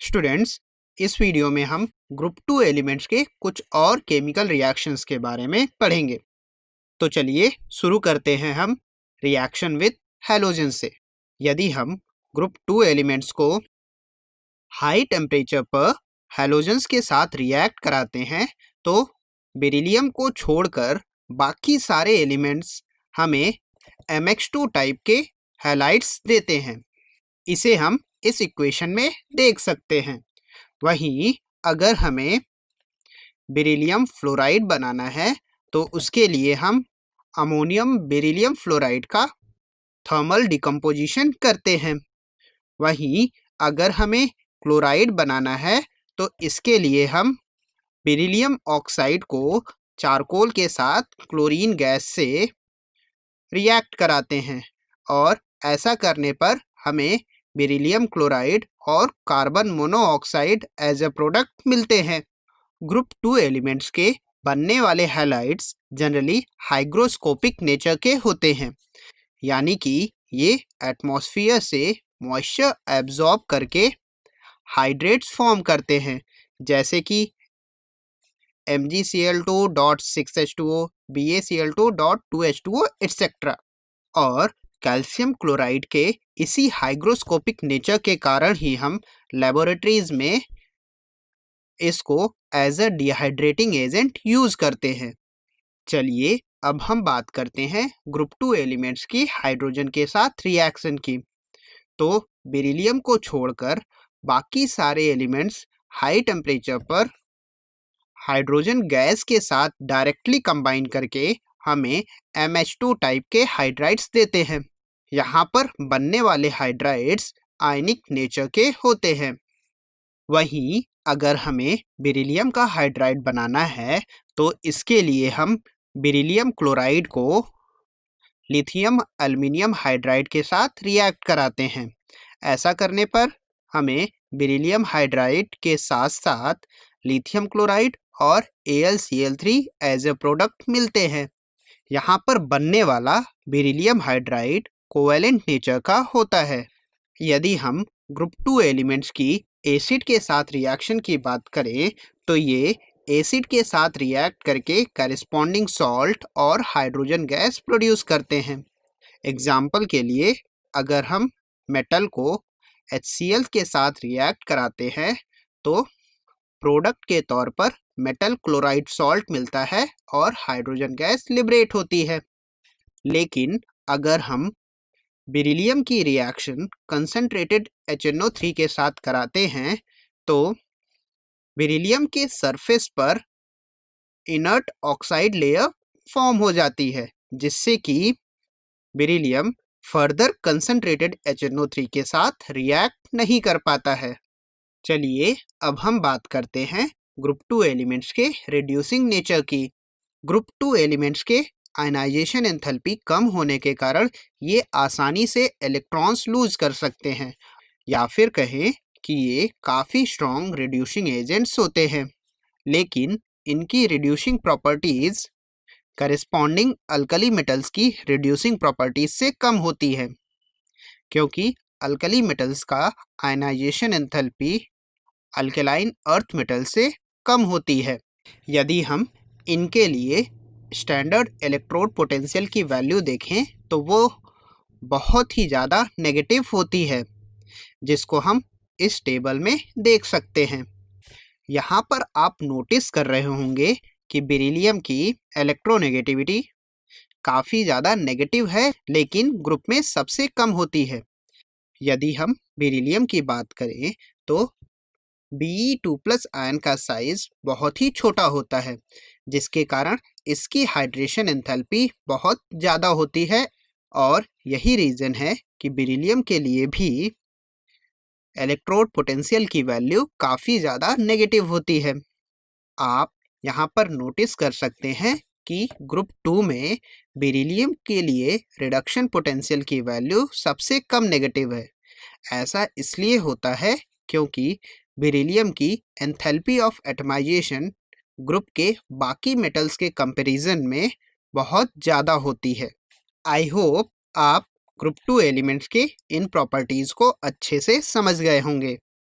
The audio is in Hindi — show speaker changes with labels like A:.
A: स्टूडेंट्स, इस वीडियो में हम ग्रुप टू एलिमेंट्स के कुछ और केमिकल रिएक्शंस के बारे में पढ़ेंगे। तो चलिए शुरू करते हैं हम रिएक्शन विद हैलोजन से। यदि हम ग्रुप टू एलिमेंट्स को हाई टेम्परेचर पर हैलोजन्स के साथ रिएक्ट कराते हैं तो बेरिलियम को छोड़कर बाकी सारे एलिमेंट्स हमें MX2 टाइप के हैलाइड्स देते हैं। इसे हम इस इक्वेशन में देख सकते हैं। वहीं अगर हमें बेरिलियम फ्लोराइड बनाना है तो उसके लिए हम अमोनियम बेरिलियम फ्लोराइड का थर्मल डिकम्पोजिशन करते हैं। वहीं अगर हमें क्लोराइड बनाना है तो इसके लिए हम बेरिलियम ऑक्साइड को चारकोल के साथ क्लोरीन गैस से रिएक्ट कराते हैं और ऐसा करने पर हमें बेरिलियम क्लोराइड और carbon monoxide as a product मिलते हैं। ग्रुप टू एलिमेंट्स के बनने वाले हैलाइड्स जनरली हाइग्रोस्कोपिक नेचर के होते हैं, यानी कि ये एटमॉस्फेयर से मॉइस्चर एब्जॉर्ब करके हाइड्रेट्स फॉर्म करते हैं, जैसे कि MgCl2.6H2O, BaCl2.2H2O एटसेट्रा। और कैल्शियम क्लोराइड के इसी हाइग्रोस्कोपिक नेचर के कारण ही हम लेबोरेटरीज में इसको as a dehydrating agent use करते हैं। चलिए अब हम बात करते हैं ग्रुप टू एलिमेंट्स की हाइड्रोजन के साथ रिएक्शन की। तो बेरिलियम को छोड़कर बाकी सारे एलिमेंट्स हाई टेम्परेचर पर हाइड्रोजन गैस के साथ डायरेक्टली कंबाइन करके हमें MH2 टाइप के हाइड्राइड्स देते हैं। यहाँ पर बनने वाले हाइड्राइड्स आयनिक नेचर के होते हैं। वहीं अगर हमें बेरिलियम का हाइड्राइड बनाना है तो इसके लिए हम बेरिलियम क्लोराइड को लिथियम एल्युमिनियम हाइड्राइड के साथ रिएक्ट कराते हैं। ऐसा करने पर हमें बेरिलियम हाइड्राइड के साथ साथ लिथियम क्लोराइड और AlCl3 एज ए प्रोडक्ट मिलते हैं। यहाँ पर बनने वाला बेरिलियम हाइड्राइड कोवैलेंट नेचर का होता है। यदि हम ग्रुप टू एलिमेंट्स की एसिड के साथ रिएक्शन की बात करें तो ये एसिड के साथ रिएक्ट करके करेस्पॉन्डिंग सॉल्ट और हाइड्रोजन गैस प्रोड्यूस करते हैं। एग्जाम्पल के लिए अगर हम मेटल को HCl के साथ रिएक्ट कराते हैं तो प्रोडक्ट के तौर पर मेटल क्लोराइड सॉल्ट मिलता है और हाइड्रोजन गैस लिबरेट होती है। लेकिन अगर हम बेरिलियम की रिएक्शन कंसंट्रेटेड HNO3 के साथ कराते हैं तो बेरिलियम के सरफेस पर इनर्ट ऑक्साइड लेयर फॉर्म हो जाती है, जिससे कि बेरिलियम फर्दर कंसंट्रेटेड HNO3 के साथ रिएक्ट नहीं कर पाता है। चलिए अब हम बात करते हैं ग्रुप टू एलिमेंट्स के रिड्यूसिंग नेचर की। ग्रुप टू एलिमेंट्स के आयनाइजेशन एंथैल्पी कम होने के कारण ये आसानी से इलेक्ट्रॉन्स लूज कर सकते हैं, या फिर कहें कि ये काफ़ी स्ट्रॉन्ग रिड्यूसिंग एजेंट्स होते हैं। लेकिन इनकी reducing properties corresponding alkali metals की रिड्यूसिंग प्रॉपर्टीज से कम होती है, क्योंकि अल्कली मेटल्स का ionisation enthalpy alkaline earth metal से कम होती है। यदि हम इनके लिए स्टैंडर्ड इलेक्ट्रोड पोटेंशियल की वैल्यू देखें तो वो बहुत ही ज़्यादा नेगेटिव होती है, जिसको हम इस टेबल में देख सकते हैं। यहाँ पर आप नोटिस कर रहे होंगे कि बेरिलियम की इलेक्ट्रोनेगेटिविटी काफ़ी ज़्यादा नेगेटिव है, लेकिन ग्रुप में सबसे कम होती है। यदि हम बेरिलियम की बात करें तो Be2+ आयन का साइज बहुत ही छोटा होता है, जिसके कारण इसकी हाइड्रेशन एंथैल्पी बहुत ज़्यादा होती है, और यही रीज़न है कि बेरिलियम के लिए भी इलेक्ट्रोड पोटेंशियल की वैल्यू काफ़ी ज़्यादा नेगेटिव होती है। आप यहाँ पर नोटिस कर सकते हैं कि ग्रुप टू में बेरिलियम के लिए रिडक्शन पोटेंशियल की वैल्यू सबसे कम नेगेटिव है। ऐसा इसलिए होता है क्योंकि बेरिलियम की एंथैल्पी ऑफ एटमाइजेशन ग्रुप के बाकी मेटल्स के कंपैरिजन में बहुत ज़्यादा होती है। आई होप आप ग्रुप टू एलिमेंट्स के इन प्रॉपर्टीज़ को अच्छे से समझ गए होंगे।